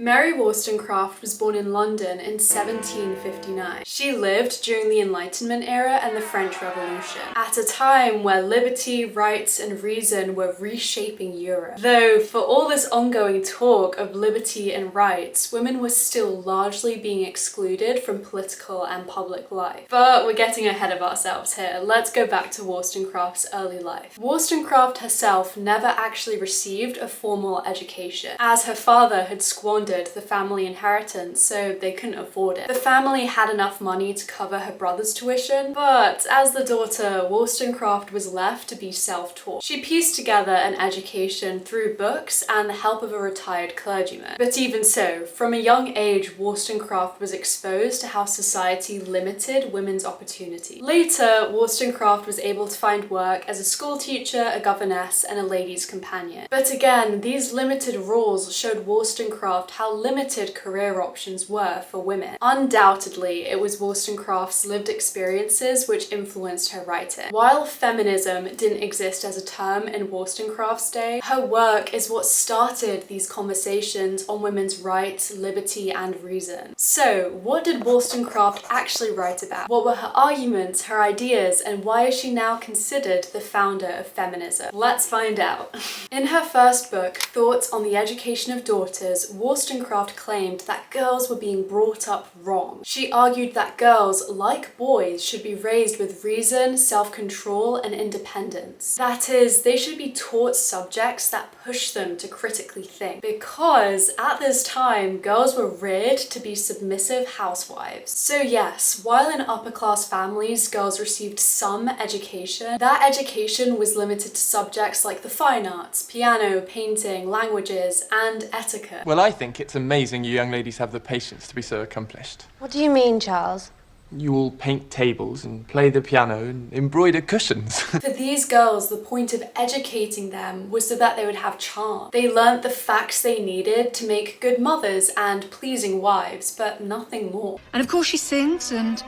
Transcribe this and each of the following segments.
Mary Wollstonecraft was born in London in 1759. She lived during the Enlightenment era and the French Revolution, at a time where liberty, rights, and reason were reshaping Europe. Though, for all this ongoing talk of liberty and rights, women were still largely being excluded from political and public life. But we're getting ahead of ourselves here. Let's go back to Wollstonecraft's early life. Wollstonecraft herself never actually received a formal education, as her father had squandered the family inheritance, so they couldn't afford it. The family had enough money to cover her brother's tuition, but as the daughter, Wollstonecraft was left to be self-taught. She pieced together an education through books and the help of a retired clergyman. But even so, from a young age, Wollstonecraft was exposed to how society limited women's opportunity. Later, Wollstonecraft was able to find work as a school teacher, a governess, and a lady's companion. But again, these limited rules showed Wollstonecraft how limited career options were for women. Undoubtedly, it was Wollstonecraft's lived experiences which influenced her writing. While feminism didn't exist as a term in Wollstonecraft's day, her work is what started these conversations on women's rights, liberty, and reason. So, what did Wollstonecraft actually write about? What were her arguments, her ideas, and why is she now considered the founder of feminism? Let's find out. In her first book, Thoughts on the Education of Daughters, Wollstonecraft claimed that girls were being brought up wrong. She argued that girls, like boys, should be raised with reason, self-control, and independence. That is, they should be taught subjects that push them to critically think. Because at this time, girls were reared to be submissive housewives. So yes, while in upper-class families, girls received some education, that education was limited to subjects like the fine arts, piano, painting, languages, and etiquette. Well, I think it's amazing you young ladies have the patience to be so accomplished. What do you mean, Charles? You all paint tables and play the piano and embroider cushions. For these girls, the point of educating them was so that they would have charm. They learnt the facts they needed to make good mothers and pleasing wives, but nothing more. And of course she sings and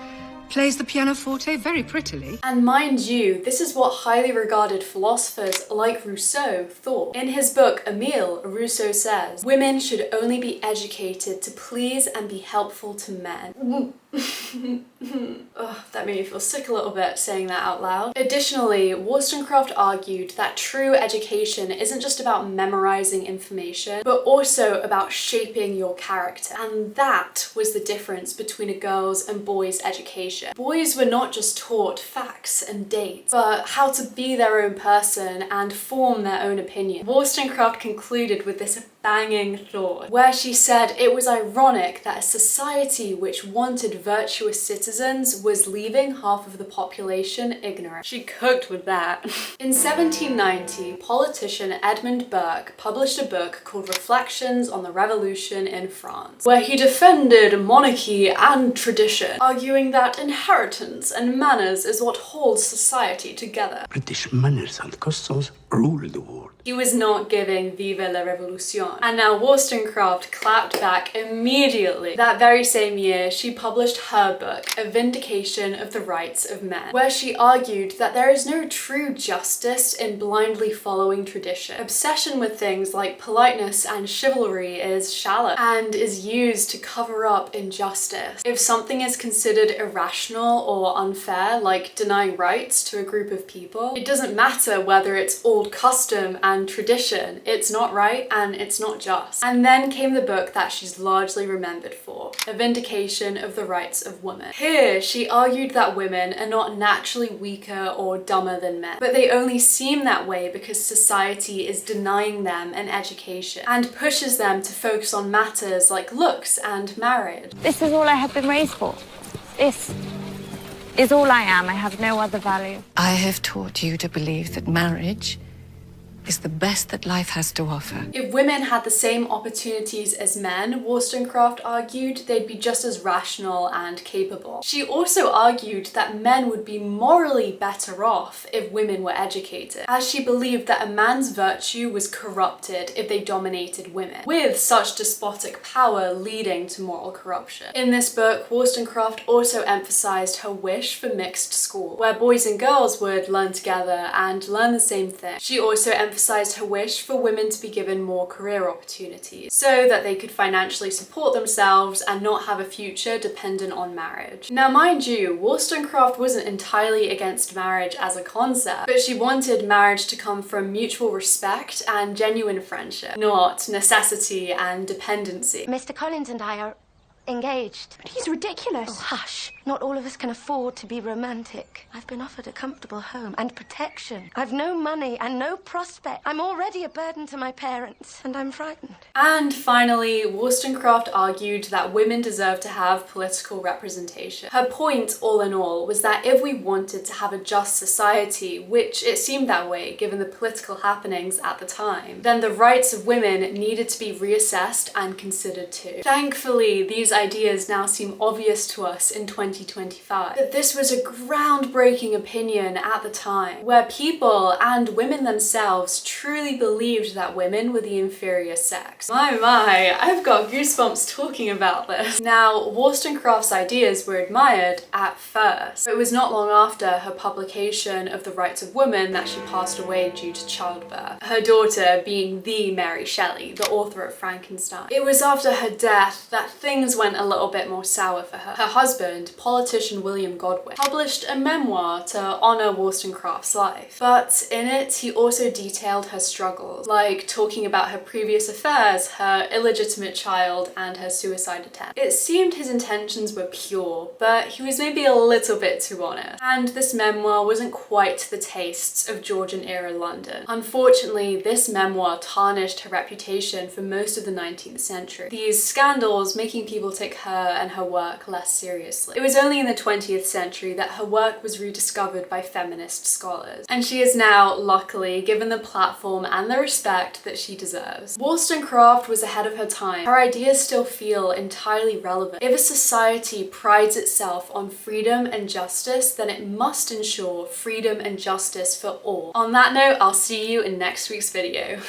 plays the pianoforte very prettily. And mind you, this is what highly regarded philosophers like Rousseau thought. In his book, Emile, Rousseau says, "Women should only be educated to please and be helpful to men." Ugh, that made me feel sick a little bit saying that out loud. Additionally, Wollstonecraft argued that true education isn't just about memorizing information, but also about shaping your character. And that was the difference between a girl's and boys' education. Boys were not just taught facts and dates, but how to be their own person and form their own opinion. Wollstonecraft concluded with this banging thought, where she said it was ironic that a society which wanted virtuous citizens was leaving half of the population ignorant. She cooked with that. In 1790, politician Edmund Burke published a book called Reflections on the Revolution in France, where he defended monarchy and tradition, arguing that inheritance and manners is what holds society together. British manners and customs rule the world. He was not giving Vive la Révolution. And now Wollstonecraft clapped back immediately. That very same year, she published her book, A Vindication of the Rights of Men, where she argued that there is no true justice in blindly following tradition. Obsession with things like politeness and chivalry is shallow and is used to cover up injustice. If something is considered irrational or unfair, like denying rights to a group of people, it doesn't matter whether it's old custom and tradition. It's not right and it's not just. And then came the book that she's largely remembered for, A Vindication of the Rights of Women. Here, she argued that women are not naturally weaker or dumber than men, but they only seem that way because society is denying them an education and pushes them to focus on matters like looks and marriage. This is all I have been raised for. This is all I am. I have no other value. I have taught you to believe that marriage is the best that life has to offer. If women had the same opportunities as men, Wollstonecraft argued, they'd be just as rational and capable. She also argued that men would be morally better off if women were educated, as she believed that a man's virtue was corrupted if they dominated women, with such despotic power leading to moral corruption. In this book, Wollstonecraft also emphasized her wish for mixed school, where boys and girls would learn together and learn the same thing. She also emphasized her wish for women to be given more career opportunities so that they could financially support themselves and not have a future dependent on marriage. Now, mind you, Wollstonecraft wasn't entirely against marriage as a concept, but she wanted marriage to come from mutual respect and genuine friendship, not necessity and dependency. Mr. Collins and I are engaged. But he's ridiculous. Oh, hush. Not all of us can afford to be romantic. I've been offered a comfortable home and protection. I've no money and no prospect. I'm already a burden to my parents, and I'm frightened. And finally, Wollstonecraft argued that women deserve to have political representation. Her point, all in all, was that if we wanted to have a just society, which it seemed that way given the political happenings at the time, then the rights of women needed to be reassessed and considered too. Thankfully, these ideas now seem obvious to us in 2025. But this was a groundbreaking opinion at the time, where people and women themselves truly believed that women were the inferior sex. My, I've got goosebumps talking about this. Now, Wollstonecraft's ideas were admired at first. It was not long after her publication of The Rights of Women that she passed away due to childbirth, her daughter being the Mary Shelley, the author of Frankenstein. It was after her death that things went a little bit more sour for her. Her husband, politician William Godwin, published a memoir to honour Wollstonecraft's life, but in it he also detailed her struggles, like talking about her previous affairs, her illegitimate child, and her suicide attempt. It seemed his intentions were pure, but he was maybe a little bit too honest, and this memoir wasn't quite to the tastes of Georgian-era London. Unfortunately, this memoir tarnished her reputation for most of the 19th century, these scandals making people take her and her work less seriously. It was only in the 20th century that her work was rediscovered by feminist scholars, and she is now, luckily, given the platform and the respect that she deserves. Wollstonecraft was ahead of her time. Her ideas still feel entirely relevant. If a society prides itself on freedom and justice, then it must ensure freedom and justice for all. On that note, I'll see you in next week's video.